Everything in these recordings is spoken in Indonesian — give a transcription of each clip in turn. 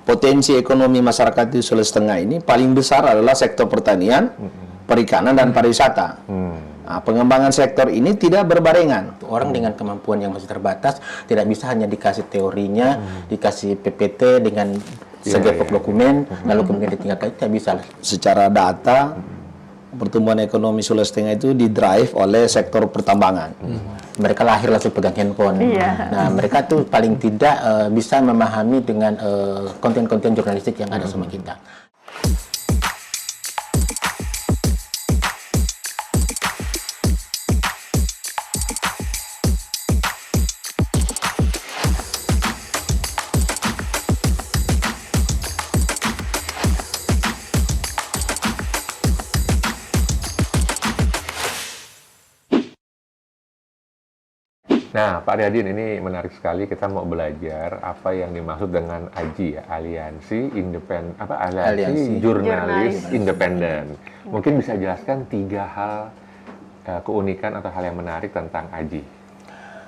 potensi ekonomi masyarakat di Sulawesi Tengah ini paling besar adalah sektor pertanian, perikanan, dan pariwisata. Nah, pengembangan sektor ini tidak berbarengan. Orang dengan kemampuan yang masih terbatas tidak bisa hanya dikasih teorinya, dikasih PPT dengan segepok dokumen, lalu kemudian ditinggalkan, tidak bisa. Secara data, pertumbuhan ekonomi Sulawesi Tengah itu didrive oleh sektor pertambangan. Mereka lahir langsung pegang handphone. Nah, mereka tuh paling tidak bisa memahami dengan konten-konten jurnalistik yang ada sama kita. Nah, Pak Riyadin, ini menarik sekali. Kita mau belajar apa yang dimaksud dengan AJI, ya, Aliansi Jurnalis Independen. Mungkin bisa jelaskan 3 hal keunikan atau hal yang menarik tentang AJI.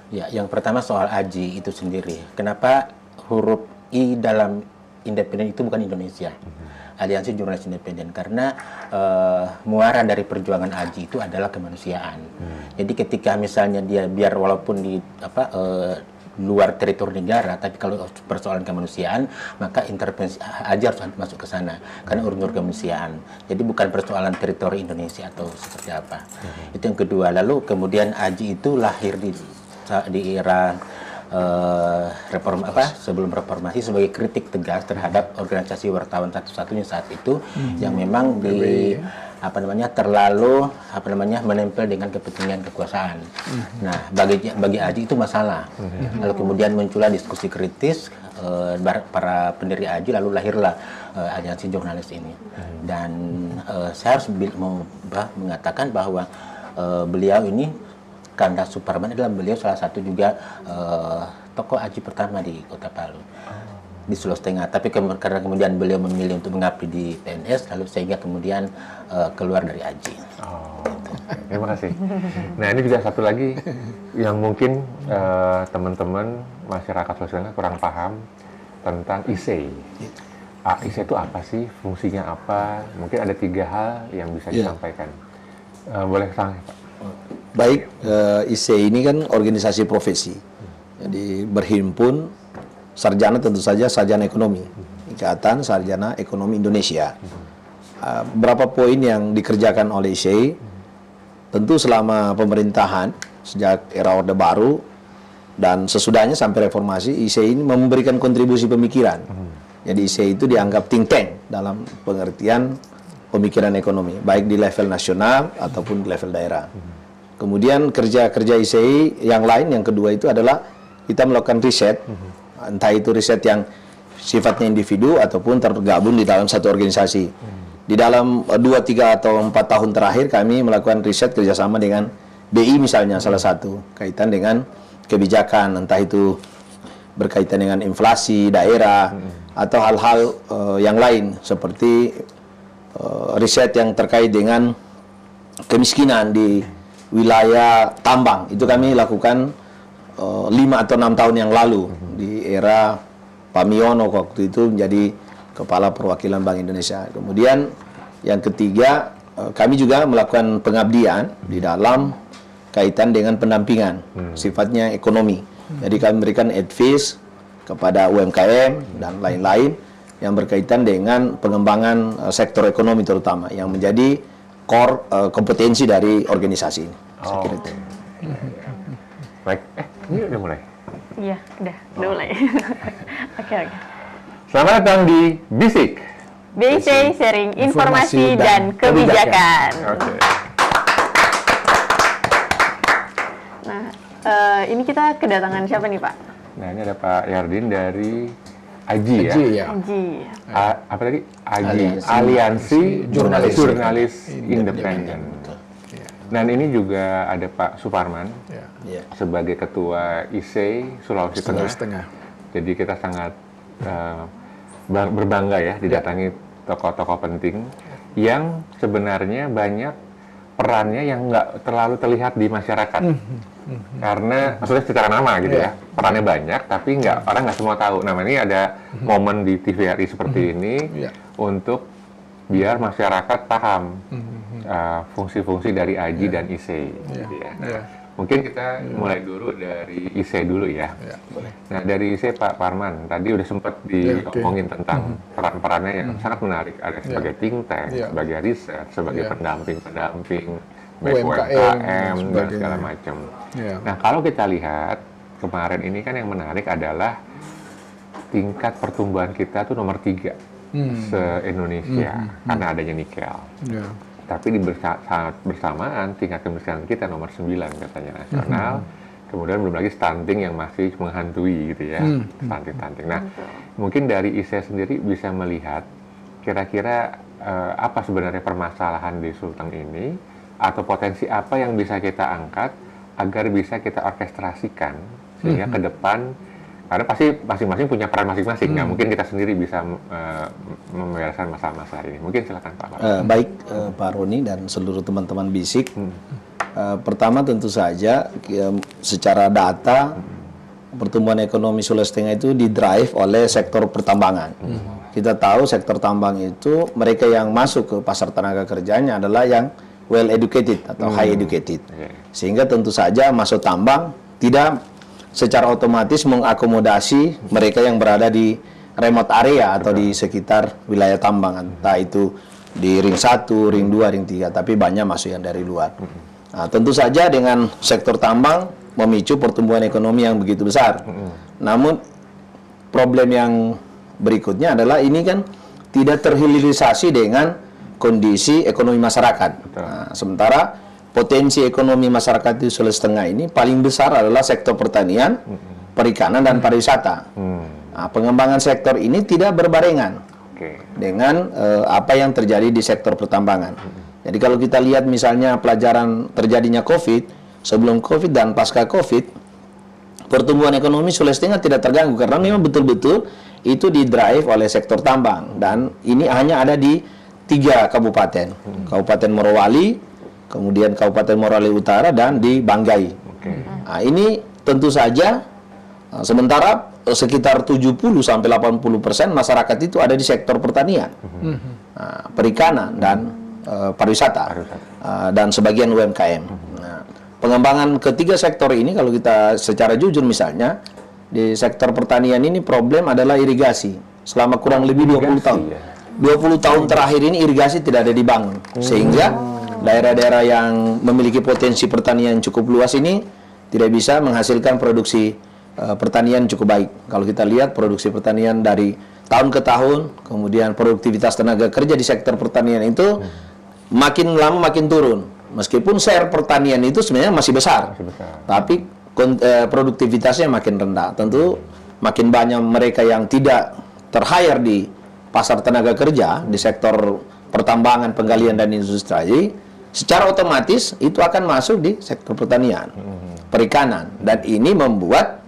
Ya, yang pertama soal AJI itu sendiri. Kenapa huruf I dalam independen itu bukan Indonesia? Aliansi Jurnalis Independen, karena muara dari perjuangan AJI itu adalah kemanusiaan. Jadi ketika misalnya dia biar walaupun di luar teritori negara, tapi kalau persoalan kemanusiaan, maka intervensi AJI harus masuk ke sana karena unsur kemanusiaan. Jadi bukan persoalan teritori Indonesia atau seperti apa. Itu yang kedua. Lalu kemudian AJI itu lahir di era sebelum reformasi sebagai kritik tegas terhadap organisasi wartawan satu-satunya saat itu yang memang terlalu menempel dengan kepentingan kekuasaan. Nah, bagi AJI itu masalah. Lalu kemudian muncullah diskusi kritis para pendiri AJI, lalu lahirlah aliansi jurnalis ini. Dan saya harus mengatakan bahwa beliau ini, Kanda Suparman, adalah beliau salah satu juga tokoh AJI pertama di Kota Palu, di Sulawesi Tengah. Tapi karena kemudian beliau memilih untuk mengabdi di PNS, lalu sehingga kemudian keluar dari AJI. Terima kasih. Nah, ini juga satu lagi yang mungkin teman-teman masyarakat Sulawesi Tengah kurang paham tentang ISEI. ISEI itu apa sih? Fungsinya apa? Mungkin ada 3 hal yang bisa disampaikan. Boleh Pak? Baik, ISEI ini kan organisasi profesi. Jadi berhimpun sarjana, tentu saja sarjana ekonomi. Ikatan Sarjana Ekonomi Indonesia. Berapa poin yang dikerjakan oleh ISEI? Tentu selama pemerintahan, sejak era Orde Baru, dan sesudahnya sampai reformasi, ISEI ini memberikan kontribusi pemikiran. Jadi ISEI itu dianggap think tank dalam pengertian pemikiran ekonomi, baik di level nasional ataupun di level daerah. Kemudian kerja-kerja ISEI yang lain, yang kedua itu adalah kita melakukan riset, entah itu riset yang sifatnya individu ataupun tergabung di dalam satu organisasi. Di dalam 2, 3, atau 4 tahun terakhir kami melakukan riset kerjasama dengan BI misalnya, salah satu kaitan dengan kebijakan, entah itu berkaitan dengan inflasi daerah atau hal-hal yang lain seperti riset yang terkait dengan kemiskinan di wilayah tambang. Itu kami lakukan 5 atau 6 tahun yang lalu di era Pak Miono, waktu itu menjadi Kepala Perwakilan Bank Indonesia. Kemudian yang ketiga, kami juga melakukan pengabdian di dalam kaitan dengan pendampingan sifatnya ekonomi. Jadi kami memberikan advice kepada UMKM dan lain-lain yang berkaitan dengan pengembangan sektor ekonomi terutama yang menjadi core kompetensi dari organisasi ini. Saya kira itu. Baik, ini udah mulai? Iya, udah mulai. Oke. Selamat datang di Bisik. BIC sharing informasi dan kebijakan. Oke. Nah, ini kita kedatangan siapa nih, Pak? Nah, ini ada Pak Yardin dari AJI ya? AJI. Apa tadi? Aliansi Jurnalis Independen. Dan ini juga ada Pak Suparman sebagai Ketua ISEI Sulawesi Tengah. Jadi kita sangat berbangga ya didatangi tokoh-tokoh penting yang sebenarnya banyak perannya yang nggak terlalu terlihat di masyarakat. Karena maksudnya secara nama gitu ya, perannya banyak, tapi orang nggak semua tahu. Nah, ini ada momen di TVRI seperti ini untuk biar masyarakat paham fungsi-fungsi dari AJI dan ISEI. Gitu ya. Mungkin kita mulai dulu dari ISEI dulu ya. Nah, dari ISEI Pak Parman, tadi udah sempat diomongin tentang peran-perannya yang sangat menarik. Ada sebagai think tank, sebagai riset, sebagai pendamping, baik UMKM dan segala macam. Nah, kalau kita lihat kemarin ini kan yang menarik adalah tingkat pertumbuhan kita tuh nomor 3 se-Indonesia karena adanya nikel. Tapi saat bersamaan tingkat kemiskinan kita nomor 9 katanya nasional. Kemudian belum lagi stunting yang masih menghantui gitu ya, stunting. Nah, mungkin dari ISEI sendiri bisa melihat kira-kira apa sebenarnya permasalahan di Sulteng ini, atau potensi apa yang bisa kita angkat agar bisa kita orkestrasikan sehingga ke depan, karena pasti masing-masing punya peran masing-masing. Nah, mungkin kita sendiri bisa membereskan masalah-masalah ini. Mungkin silakan Pak. Baik Pak Roni dan seluruh teman-teman BISIK. Pertama tentu saja secara data pertumbuhan ekonomi Sulawesi Tengah itu didrive oleh sektor pertambangan. Kita tahu sektor tambang itu mereka yang masuk ke pasar tenaga kerjanya adalah yang well educated atau high educated. Sehingga tentu saja masuk tambang tidak secara otomatis mengakomodasi mereka yang berada di remote area atau di sekitar wilayah tambang, entah itu di ring 1, ring 2, ring 3, tapi banyak masuk yang dari luar. Nah, tentu saja dengan sektor tambang memicu pertumbuhan ekonomi yang begitu besar. Namun problem yang berikutnya adalah ini kan tidak terhilirisasi dengan kondisi ekonomi masyarakat. Nah, sementara potensi ekonomi masyarakat di Sulawesi Tengah ini paling besar adalah sektor pertanian, perikanan, dan pariwisata. Nah, pengembangan sektor ini tidak berbarengan dengan apa yang terjadi di sektor pertambangan. Jadi kalau kita lihat misalnya pelajaran terjadinya COVID, sebelum COVID dan pasca COVID, pertumbuhan ekonomi Sulawesi Tengah tidak terganggu karena memang betul-betul itu didrive oleh sektor tambang, dan ini hanya ada di 3 kabupaten, Kabupaten Morowali, kemudian Kabupaten Morowali Utara, dan di Banggai. Nah, ini tentu saja sementara sekitar 70-80% masyarakat itu ada di sektor pertanian, perikanan, dan pariwisata, dan sebagian UMKM. Nah, pengembangan ketiga sektor ini kalau kita secara jujur misalnya di sektor pertanian ini problem adalah irigasi. Selama kurang lebih 20 tahun. 20 tahun terakhir ini irigasi tidak ada dibangun, sehingga daerah-daerah yang memiliki potensi pertanian cukup luas ini tidak bisa menghasilkan produksi pertanian cukup baik. Kalau kita lihat produksi pertanian dari tahun ke tahun, kemudian produktivitas tenaga kerja di sektor pertanian itu makin lama makin turun. Meskipun share pertanian itu sebenarnya masih besar. Tapi produktivitasnya makin rendah. Tentu makin banyak mereka yang tidak ter-hire di pasar tenaga kerja di sektor pertambangan, penggalian, dan industri. Secara otomatis itu akan masuk di sektor pertanian, perikanan, dan ini membuat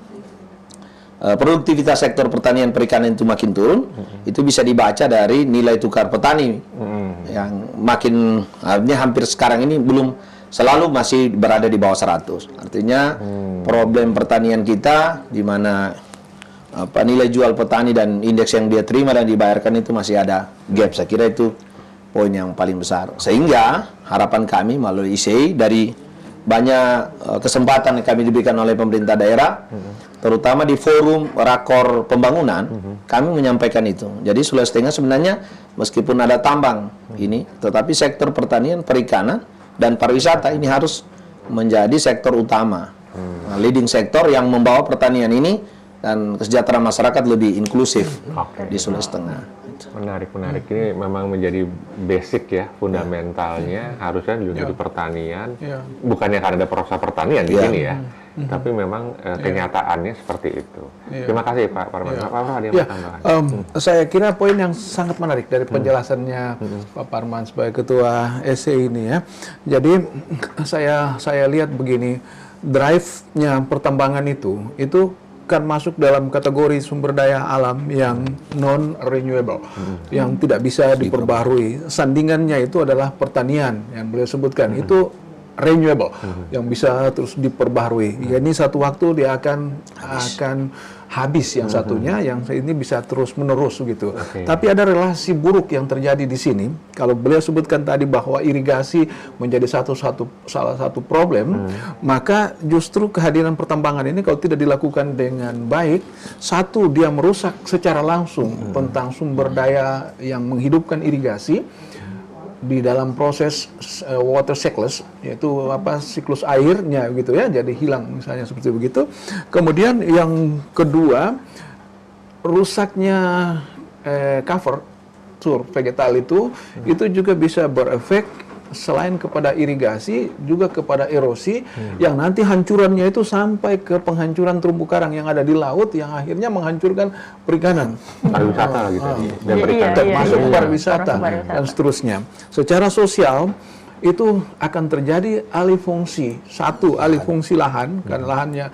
produktivitas sektor pertanian perikanan itu makin turun. Itu bisa dibaca dari nilai tukar petani yang makin hampir sekarang ini belum, selalu masih berada di bawah 100. Artinya problem pertanian kita di mana nilai jual petani dan indeks yang dia terima dan dibayarkan itu masih ada gap. Saya kira itu poin yang paling besar. Sehingga harapan kami melalui ISEI dari banyak kesempatan yang kami diberikan oleh pemerintah daerah, terutama di forum rakor pembangunan, kami menyampaikan itu. Jadi Sulawesi Tengah sebenarnya meskipun ada tambang ini, tetapi sektor pertanian, perikanan, dan pariwisata ini harus menjadi sektor utama, leading sektor yang membawa pertanian ini dan kesejahteraan masyarakat lebih inklusif di Sulawesi Tengah. Menarik. Ini memang menjadi basic ya, fundamentalnya harusnya juga di pertanian. Bukannya karena ada proses pertanian di sini ya, tapi memang kenyataannya seperti itu. Terima kasih Pak Parman. Pak Parman ada yang mau tambahkan? Saya kira poin yang sangat menarik dari penjelasannya Pak Parman sebagai ketua ISEI ini ya. Jadi saya lihat begini, drive-nya pertambangan itu kan masuk dalam kategori sumber daya alam yang non-renewable, yang tidak bisa diperbarui. Sandingannya itu adalah pertanian yang beliau sebutkan. Itu renewable yang bisa terus diperbaharui. Ya, ini satu waktu dia akan habis yang satunya, yang ini bisa terus menerus gitu. Tapi ada relasi buruk yang terjadi di sini. Kalau beliau sebutkan tadi bahwa irigasi menjadi salah satu problem, maka justru kehadiran pertambangan ini kalau tidak dilakukan dengan baik, satu, dia merusak secara langsung tentang sumber daya yang menghidupkan irigasi di dalam proses water cycles, yaitu siklus airnya gitu ya, jadi hilang misalnya seperti begitu. Kemudian yang kedua, rusaknya cover vegetal itu juga bisa berefek selain kepada irigasi juga kepada erosi yang nanti hancurannya itu sampai ke penghancuran terumbu karang yang ada di laut yang akhirnya menghancurkan perikanan. Pariwisata gitu. Dan perikanan. Termasuk pariwisata dan seterusnya. Secara sosial itu akan terjadi alih fungsi. Satu, alih fungsi lahan karena lahannya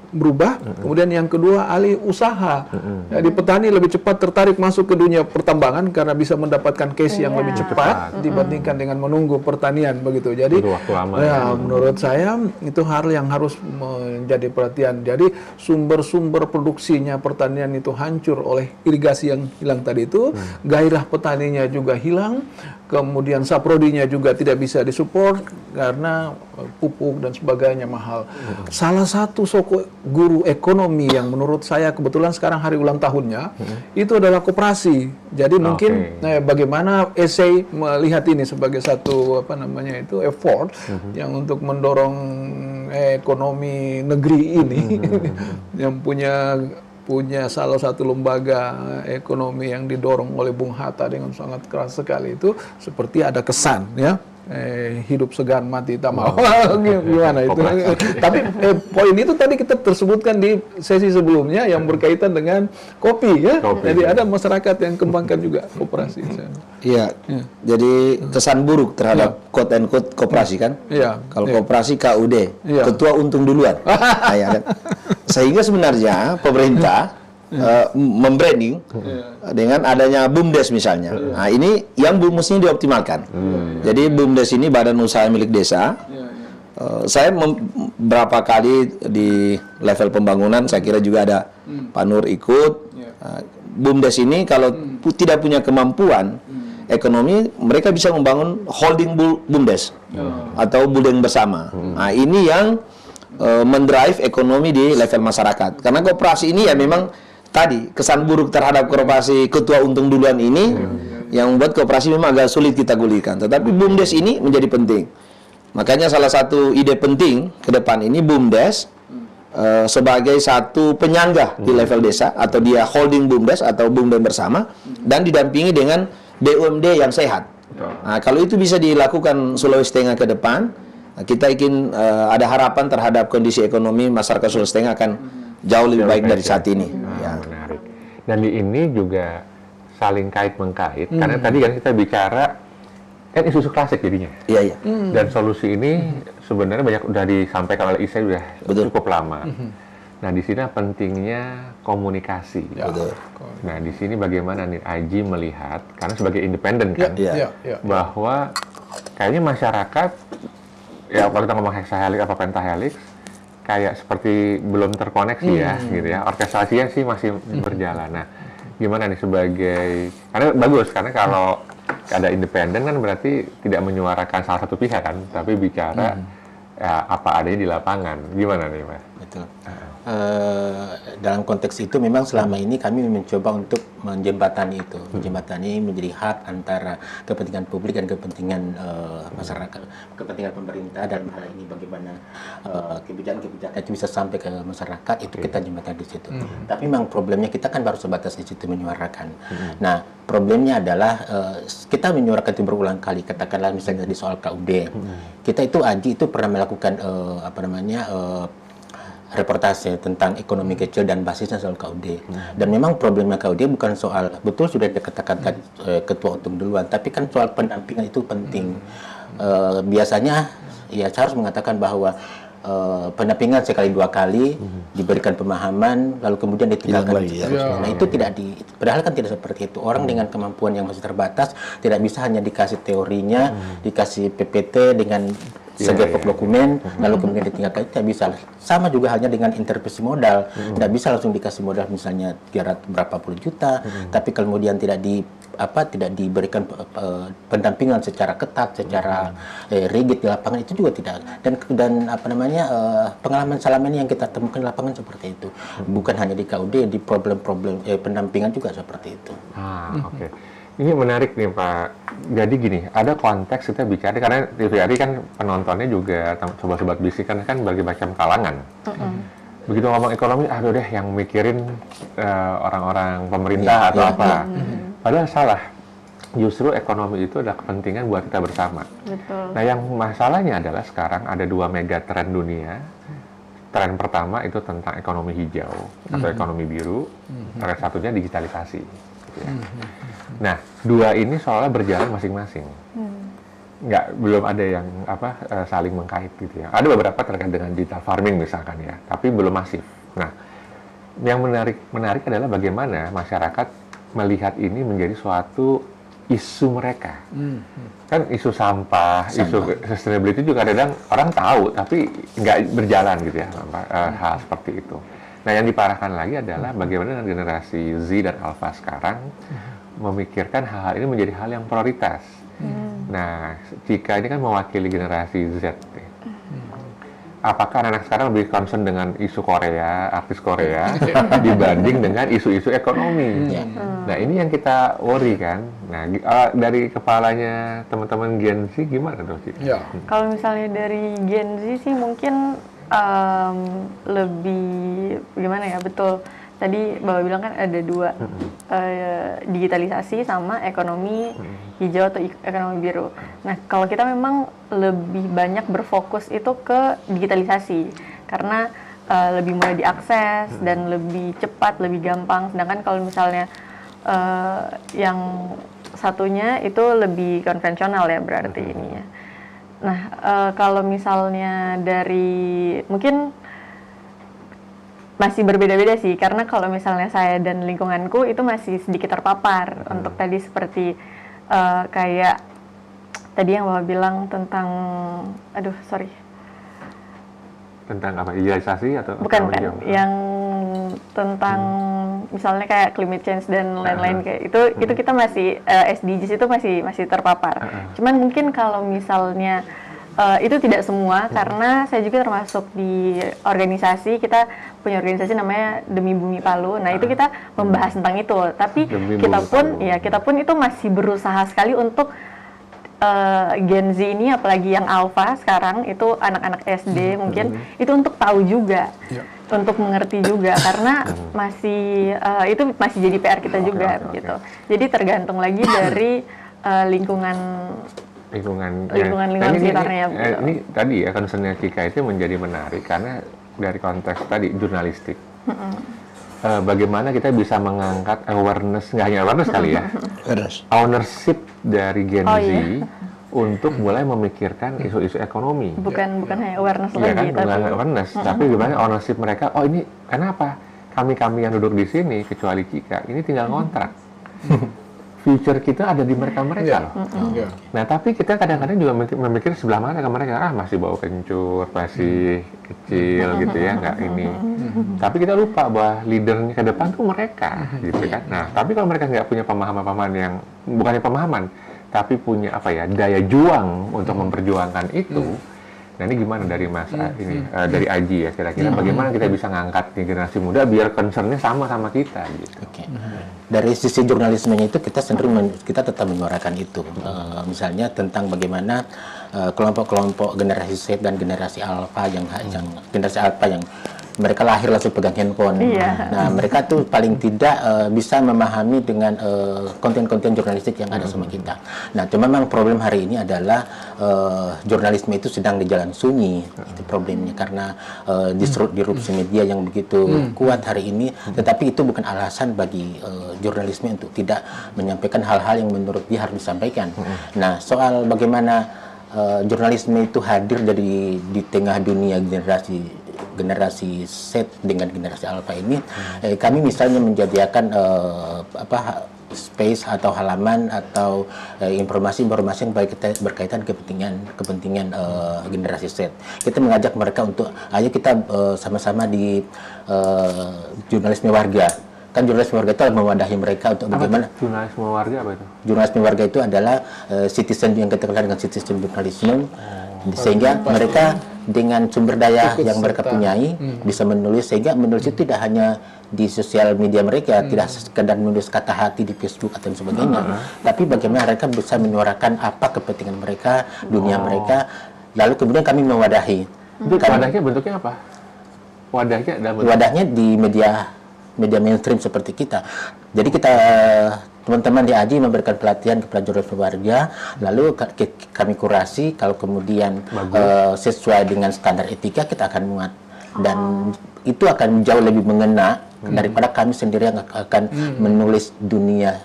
berubah. Kemudian yang kedua, alih usaha. Jadi petani lebih cepat tertarik masuk ke dunia pertambangan karena bisa mendapatkan cash yang lebih cepat dibandingkan dengan menunggu pertanian begitu. Jadi menurut saya itu hal yang harus menjadi perhatian. Jadi sumber-sumber produksinya pertanian itu hancur oleh irigasi yang hilang tadi itu, gairah petaninya juga hilang. Kemudian saprodinya juga tidak bisa disupport karena pupuk dan sebagainya mahal. Salah satu guru ekonomi yang menurut saya kebetulan sekarang hari ulang tahunnya itu adalah koperasi. Jadi mungkin bagaimana essay melihat ini sebagai satu effort yang untuk mendorong ekonomi negeri ini yang punya salah satu lembaga ekonomi yang didorong oleh Bung Hatta dengan sangat keras sekali itu seperti ada kesan ya hidup segan mati tak mau gimana itu. Tapi poin itu tadi kita tersebutkan di sesi sebelumnya yang berkaitan dengan kopi ya. Jadi ada masyarakat yang kembangkan juga koperasi. Iya. Jadi kesan buruk terhadap quote and quote koperasi kan. Kalau koperasi KUD, ketua untung duluan. Ya, kan? Sehingga sebenarnya pemerintah membranding dengan adanya BUMDes misalnya. Nah, ini yang mestinya dioptimalkan. Jadi BUMDes ini badan usaha milik desa. Saya berapa kali di level pembangunan, saya kira juga ada Pak Nur ikut. BUMDes ini kalau tidak punya kemampuan ekonomi, mereka bisa membangun holding BUMDes atau building bersama. Nah, ini yang mendrive ekonomi di level masyarakat. Karena koperasi ini ya memang tadi kesan buruk terhadap koperasi ketua untung duluan ini yang membuat koperasi memang agak sulit kita gulirkan. Tetapi BUMDes ini menjadi penting. Makanya salah satu ide penting ke depan ini BUMDes sebagai satu penyangga di level desa atau dia holding BUMDes atau BUMDes bersama dan didampingi dengan BUMD yang sehat. Nah, kalau itu bisa dilakukan Sulawesi Tengah ke depan, kita ingin ada harapan terhadap kondisi ekonomi masyarakat Sulawesi Tengah akan jauh lebih baik dari saat ini. Menarik. Dan di ini juga saling kait-mengkait, karena tadi kan kita bicara kan isu-isu klasik jadinya. Iya. Dan solusi ini sebenarnya banyak udah disampaikan oleh ISEI udah cukup lama. Nah, di sini pentingnya komunikasi. Nah, di sini bagaimana nih Aji melihat, karena sebagai independen kan, bahwa kayaknya masyarakat, ya kalau kita ngomong hexahelix apa pentahelix, kayak seperti belum terkoneksi gitu ya. Orkestrasinya sih masih berjalan. Nah, gimana nih karena bagus, karena kalau ada independen kan berarti tidak menyuarakan salah satu pihak kan, tapi bicara apa adanya di lapangan. Gimana nih, Mas? Betul. Dalam konteks itu memang selama ini kami mencoba untuk menjembatani itu, menjembatani menjadi hub antara kepentingan publik dan kepentingan masyarakat, kepentingan pemerintah dalam hal ini bagaimana kebijakan-kebijakan itu bisa sampai ke masyarakat, itu kita jembatani di situ. Tapi memang problemnya kita kan baru sebatas di situ menyuarakan. Nah, problemnya adalah kita menyuarakan itu berulang kali, katakanlah misalnya di soal KUD. Kita itu Aji itu pernah melakukan reportase tentang ekonomi kecil dan basisnya soal KUD. Dan memang problemnya KUD bukan soal, betul sudah dikatakan ketua untung duluan, tapi kan soal pendampingan itu penting. Biasanya ya saya harus mengatakan bahwa pendampingan sekali dua kali, diberikan pemahaman, lalu kemudian ditinggalkan. Nah, itu padahal kan tidak seperti itu. Orang dengan kemampuan yang masih terbatas tidak bisa hanya dikasih teorinya, dikasih PPT dengan segepok dokumen, lalu kemudian ditinggalkan, itu tidak bisa. Sama juga halnya dengan intervensi modal, tidak bisa langsung dikasih modal misalnya berapa puluh juta, tapi kemudian tidak diberikan pendampingan secara ketat, secara rigid di lapangan, itu juga tidak. Dan pengalaman selama ini yang kita temukan di lapangan seperti itu, bukan hanya di KUD, di problem-problem pendampingan juga seperti itu. Oke. Ini menarik nih Pak. Jadi gini, ada konteks kita bicara, karena TVRI kan penontonnya juga sobat-sobat bisnis kan berbagai macam kalangan. Begitu ngomong ekonomi, aduh deh yang mikirin orang-orang pemerintah atau apa. Padahal salah. Justru ekonomi itu adalah kepentingan buat kita bersama. Betul. Nah yang masalahnya adalah sekarang ada 2 mega tren dunia. Tren pertama itu tentang ekonomi hijau atau ekonomi biru. Tren satunya digitalisasi. Gitu ya. Nah, 2 ini soalnya berjalan masing-masing. Belum ada yang saling mengkait gitu ya. Ada beberapa terkait dengan digital farming misalkan ya, tapi belum masif. Nah, yang menarik adalah bagaimana masyarakat melihat ini menjadi suatu isu mereka. Kan isu sampah, isu sustainability juga kadang orang tahu tapi nggak berjalan gitu ya, hal seperti itu. Nah, yang diparahkan lagi adalah bagaimana dengan generasi Z dan Alpha sekarang memikirkan hal-hal ini menjadi hal yang prioritas. Nah, jika ini kan mewakili generasi Z, apakah anak sekarang lebih concern dengan isu Korea, artis Korea, dibanding dengan isu-isu ekonomi? Nah, ini yang kita worry kan. Nah, dari kepalanya teman-teman Gen Z gimana tuh? Kalau misalnya dari Gen Z sih mungkin lebih gimana ya, betul. Tadi Bapak bilang kan ada 2, digitalisasi sama ekonomi hijau atau ekonomi biru. Nah, kalau kita memang lebih banyak berfokus itu ke digitalisasi, karena lebih mudah diakses dan lebih cepat, lebih gampang. Sedangkan kalau misalnya yang satunya itu lebih konvensional ya berarti ini ya. Nah, kalau misalnya dari mungkin masih berbeda-beda sih, karena kalau misalnya saya dan lingkunganku itu masih sedikit terpapar untuk tadi seperti kayak tadi yang Bapak bilang tentang, tentang apa, idealisasi atau bukan yang tentang misalnya kayak climate change dan lain-lain kayak itu kita masih SDGs itu masih terpapar. Cuman mungkin kalau misalnya itu tidak semua, karena saya juga termasuk di organisasi, kita punya organisasi namanya Demi Bumi Palu. Nah, itu kita membahas tentang itu. Tapi kita pun itu masih berusaha sekali untuk Gen Z ini, apalagi yang Alpha sekarang itu anak-anak SD mungkin itu untuk tahu juga, untuk mengerti juga, karena itu masih jadi PR kita juga gitu. Jadi tergantung lagi dari lingkungan sekitarnya. Ini tadi ya concernnya Kika itu menjadi menarik karena dari konteks tadi jurnalistik. Bagaimana kita bisa mengangkat awareness, nggak hanya awareness kali ya, ownership dari Gen Z untuk mulai memikirkan isu-isu ekonomi. Bukan hanya awareness lagi, tapi bukan awareness, tapi bagaimana ownership mereka. Oh ini kenapa kami yang duduk di sini kecuali Kika ini tinggal ngontrak. Future kita ada di mereka loh. Nah, tapi kita kadang-kadang juga memikir sebelah mana ke mereka. Masih bau kencur, masih kecil gitu ya, nggak ini. Tapi kita lupa bahwa leadernya ke depan tuh mereka, gitu kan. Nah, tapi kalau mereka nggak punya pemahaman yang, bukannya pemahaman, tapi punya daya juang untuk memperjuangkan itu. Nah, ini gimana dari Mas dari Aji ya kira-kira bagaimana kita bisa ngangkat generasi muda biar concernnya sama kita gitu. Dari sisi jurnalismenya itu kita cenderung kita tetap menyuarakan itu. Misalnya tentang bagaimana kelompok-kelompok generasi Z dan generasi Alpha yang mereka lahir langsung pegang handphone. Nah, mereka tuh paling tidak bisa memahami dengan konten-konten jurnalistik yang ada sama kita. Nah, cuma memang problem hari ini adalah jurnalisme itu sedang di jalan sunyi. Itu problemnya karena disrupsi media yang begitu kuat hari ini. Tetapi itu bukan alasan bagi jurnalisme untuk tidak menyampaikan hal-hal yang menurut dia harus disampaikan. Nah, soal bagaimana jurnalisme itu hadir di tengah dunia generasi generasi Z dengan generasi Alpha ini, kami misalnya menyediakan space atau halaman atau informasi-informasi yang berkaitan kepentingan generasi Z. Kita mengajak mereka untuk ayo kita sama-sama di jurnalisme warga. Kan jurnalisme warga itu mewadahi mereka untuk bagaimana. Jurnalisme warga apa itu? Jurnalisme warga itu adalah citizen yang kita kenal dengan citizen journalism, sehingga mereka dengan sumber daya yang mereka punyai bisa menulis, sehingga menulis itu tidak hanya di sosial media mereka, tidak sekedar menulis kata hati di Facebook atau sebagainya, tapi bagaimana mereka bisa menyuarakan apa kepentingan mereka, dunia mereka, lalu kemudian kami mewadahi. Wadahnya bentuknya apa? Wadahnya di media mainstream seperti kita. Jadi kita teman-teman di AJI memberikan pelatihan kepada jurnalisme warga, lalu kami kurasi, kalau kemudian sesuai dengan standar etika kita akan muat, dan itu akan jauh lebih mengena daripada kami sendiri yang akan menulis dunia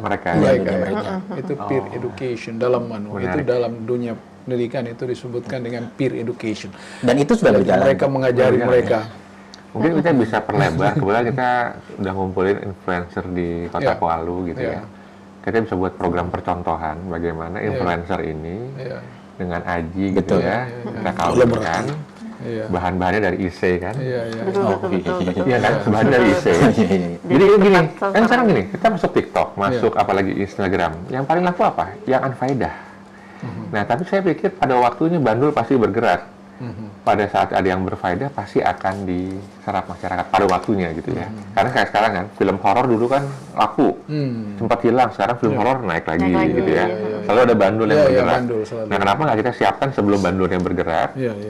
mereka. dunia mereka. Itu peer education dalam itu dalam dunia pendidikan itu disebutkan dengan peer education. Dan itu sudah berjalan. Mereka mengajari mereka. Mungkin kita bisa perlebar, kebetulan kita udah ngumpulin influencer di Kota Kualu gitu ya. Kita bisa buat program percontohan bagaimana influencer ini dengan AJI gitu ya. Kita kawinkan. Bahan-bahannya dari IC kan. Iya kan, bahan dari IC. Jadi gini, kan sekarang gini, kita masuk TikTok, masuk apalagi Instagram. Yang paling laku apa? Yang unfaedah. Nah, tapi saya pikir pada waktunya Bandul pasti bergerak. Pada saat ada yang berfaedah pasti akan diserap masyarakat pada waktunya gitu ya. Karena kayak sekarang kan film horor dulu kan laku, sempat hilang, sekarang film horor naik lagi gitu ya. Selalu ada Bandul yang bergerak. Nah, kenapa nggak kita siapkan sebelum Bandul yang bergerak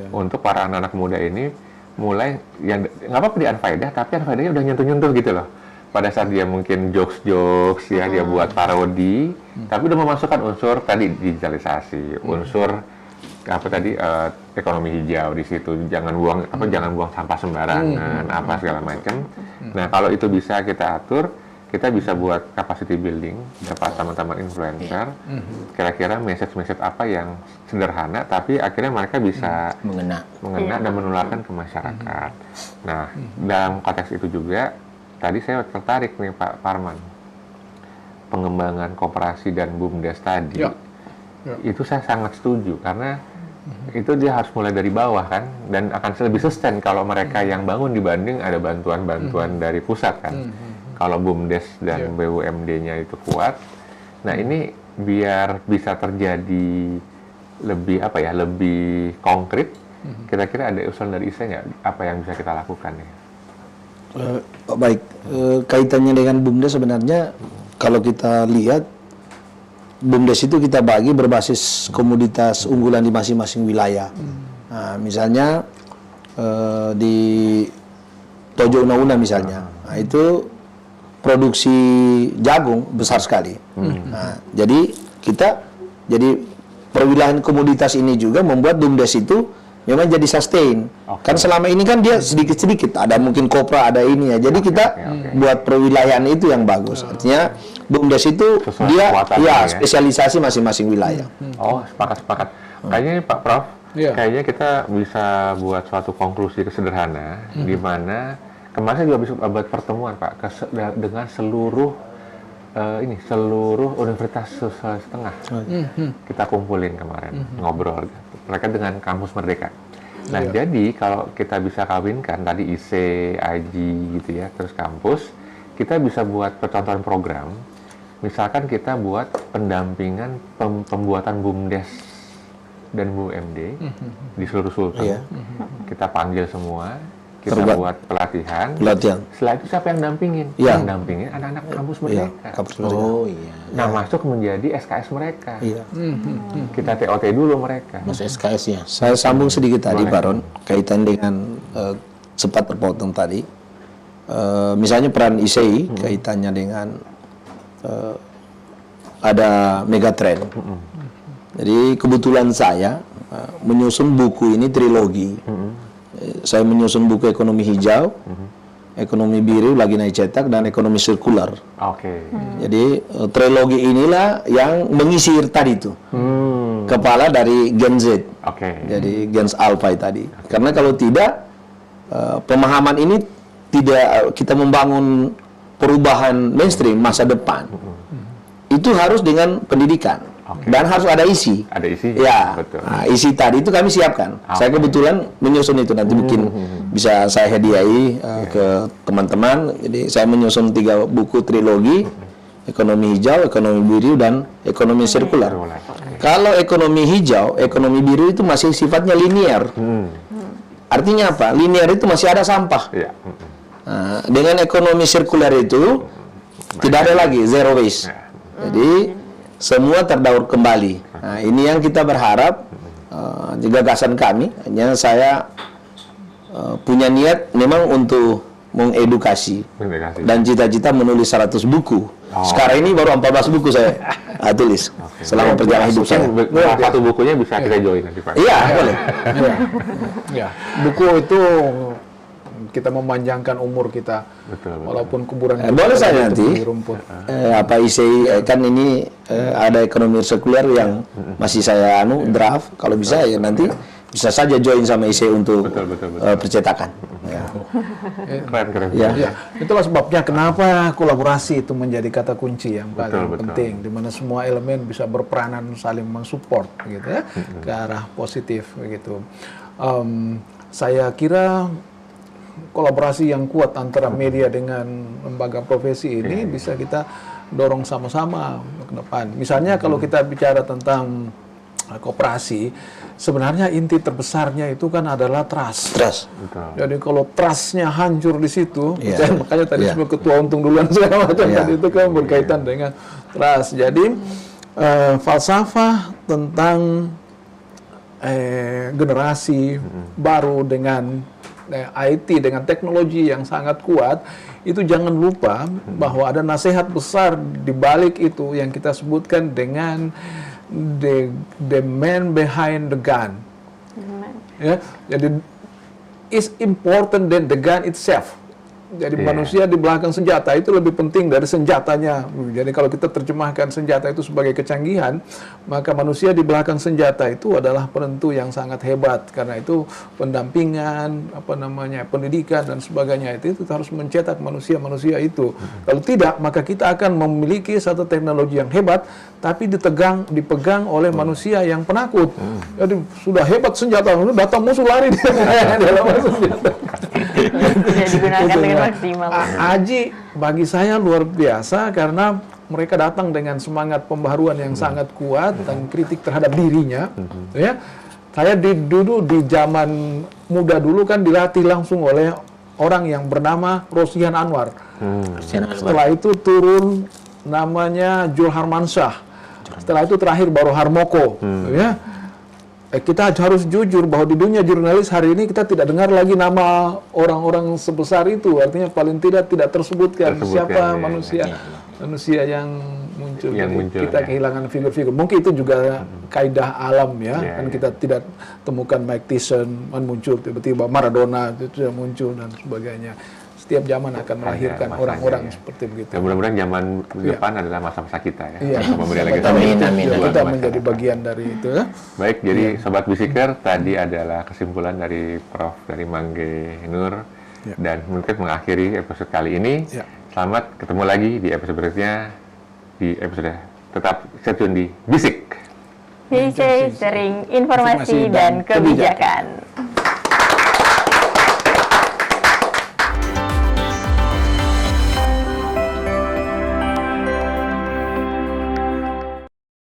untuk para anak-anak muda ini mulai yang nggak apa-apa di unfaedah, tapi unfaedahnya udah nyentuh-nyentuh gitu loh. Pada saat dia mungkin jokes ya, dia buat parodi, tapi udah memasukkan unsur tadi digitalisasi, unsur apa tadi ekonomi hijau di situ, jangan buang sampah sembarangan, apa segala macam. Nah, kalau itu bisa kita atur, kita bisa buat capacity building dapat teman-teman influencer. Kira-kira message apa yang sederhana tapi akhirnya mereka bisa mengena dan menularkan ke masyarakat. Nah, dalam konteks itu juga tadi saya tertarik nih Pak Parman, pengembangan koperasi dan BUMDes tadi. Itu saya sangat setuju karena itu dia harus mulai dari bawah kan, dan akan lebih sustain kalau mereka yang bangun dibanding ada bantuan-bantuan dari pusat kan. Kalau BUMDes dan BUMD-nya itu kuat, nah ini biar bisa terjadi lebih lebih konkret. Kira-kira ada usulan dari ISE nggak apa yang bisa kita lakukan ya? Baik, kaitannya dengan BUMDes sebenarnya kalau kita lihat BUMDes itu kita bagi berbasis komoditas unggulan di masing-masing wilayah. Nah, misalnya di Tojo Una-Una misalnya, nah, itu produksi jagung besar sekali. Nah, jadi perwilayahan komoditas ini juga membuat BUMDes itu memang jadi sustain. Kan selama ini kan dia sedikit-sedikit, ada mungkin kopra, ada ini ya. Jadi kita buat perwilayahan itu yang bagus. Artinya BUMDes itu dia spesialisasi masing-masing wilayah. Oh, sepakat. Kayaknya Pak Prof, kayaknya kita bisa buat suatu konklusi sederhana di mana kemarin juga bisa buat pertemuan Pak dengan seluruh universitas setengah. Kita kumpulin kemarin, ngobrol mereka dengan kampus Merdeka. Nah, jadi kalau kita bisa kawinkan tadi IC, AJI gitu ya, terus kampus, kita bisa buat percontohan program. Misalkan kita buat pendampingan pembuatan BUMDes dan BUMD di seluruh Sulteng. Kita panggil semua, kita buat pelatihan. Setelah itu siapa yang dampingin? Yang dampingin anak-anak kampus Merdeka. Nah, masuk menjadi SKS mereka. Kita TOT dulu mereka. Masuk SKS-nya. Saya sambung sedikit tadi, Pak Ron, kaitan dengan sempat terpotong tadi. Misalnya peran ISEI kaitannya dengan ada megatrend. Jadi kebetulan saya menyusun buku ini trilogi. Saya menyusun buku ekonomi hijau, ekonomi biru lagi naik cetak, dan ekonomi sirkular. Jadi trilogi inilah yang mengisi tadi itu kepala dari Gen Z. Jadi Gen Alpha tadi. Karena kalau tidak pemahaman ini tidak kita membangun perubahan mainstream masa depan. Itu harus dengan pendidikan. Dan harus ada isi. Ada isi. Ya, Betul. nah, isi tadi itu kami siapkan. Saya kebetulan menyusun itu nanti bikin bisa saya hadiahi ke teman-teman. Jadi saya menyusun 3 buku trilogi, ekonomi hijau, ekonomi biru, dan ekonomi sirkular. Kalau ekonomi hijau, ekonomi biru itu masih sifatnya linear. Artinya apa? Linear itu masih ada sampah. Iya. Nah, dengan ekonomi sirkular itu tidak ada lagi zero waste. Jadi semua terdaur kembali. Nah, ini yang kita berharap di gagasan kami. Hanya saya punya niat memang untuk mengedukasi dan cita-cita menulis 100 buku. Sekarang ini baru 14 buku saya tulis selama perjalanan hidup saya. Satu bukunya bisa kita join nanti, Pak. Iya, boleh. Ya, buku itu kita memanjangkan umur kita, Betul. walaupun kuburan boleh kita saya itu nanti rumput. apa isi kan ini ada ekonomi sirkular yang masih saya draft. Kalau bisa ya nanti bisa saja join sama IC untuk Betul. percetakan. Ya. Keren. Ya. Ya, itulah sebabnya kenapa kolaborasi itu menjadi kata kunci yang paling Betul. penting, di mana semua elemen bisa berperanan saling mensupport, gitu ya, ke arah positif, begitu. Saya kira kolaborasi yang kuat antara media dengan lembaga profesi ini bisa kita dorong sama-sama ke depan. Misalnya kalau kita bicara tentang koperasi, sebenarnya inti terbesarnya itu kan adalah trust. Jadi kalau trustnya hancur di situ, makanya tadi sebagai ketua untung duluan segala macam tadi itu kan berkaitan dengan trust. Jadi falsafah tentang generasi baru dengan IT, dengan teknologi yang sangat kuat, itu jangan lupa bahwa ada nasihat besar di balik itu yang kita sebutkan dengan the man behind the gun. Ya, jadi is important than the gun itself. Jadi manusia di belakang senjata itu lebih penting dari senjatanya. Jadi kalau kita terjemahkan senjata itu sebagai kecanggihan, maka manusia di belakang senjata itu adalah penentu yang sangat hebat. Karena itu pendampingan, pendidikan dan sebagainya itu harus mencetak manusia-manusia itu. Kalau tidak, maka kita akan memiliki satu teknologi yang hebat, tapi dipegang oleh manusia yang penakut. Jadi sudah hebat senjata, datang musuh lari dia dalam senjata. Tidak digunakan dengan maksimal. Aji bagi saya luar biasa karena mereka datang dengan semangat pembaharuan yang sangat kuat dan kritik terhadap dirinya. Ya, saya dulu di zaman muda dulu kan dilatih langsung oleh orang yang bernama Rosyan Anwar. Setelah itu turun namanya Jul Harmansyah. Setelah itu terakhir baru Harmoko. Ya. Kita harus jujur bahwa di dunia jurnalis hari ini kita tidak dengar lagi nama orang-orang sebesar itu. Artinya paling tidak tersebutkan siapa manusia yang muncul. Kita kehilangan figur-figur. Mungkin itu juga kaidah alam ya. Kan kita tidak temukan Mike Tyson muncul tiba-tiba, Maradona itu sudah muncul dan sebagainya. Setiap zaman akan melahirkan orang-orang seperti begitu. Dan mudah-mudahan zaman depan adalah masa-masa kita ya. Iya. Amin. Kita menjadi bagian dari itu ya. Baik, jadi Sobat Bisiker, tadi adalah kesimpulan dari Prof. dari Mangge Nur. Dan mungkin mengakhiri episode kali ini. Selamat ketemu lagi di episode berikutnya. Di episode tetap stay tune di Bisik. BC, sharing informasi dan kebijakan.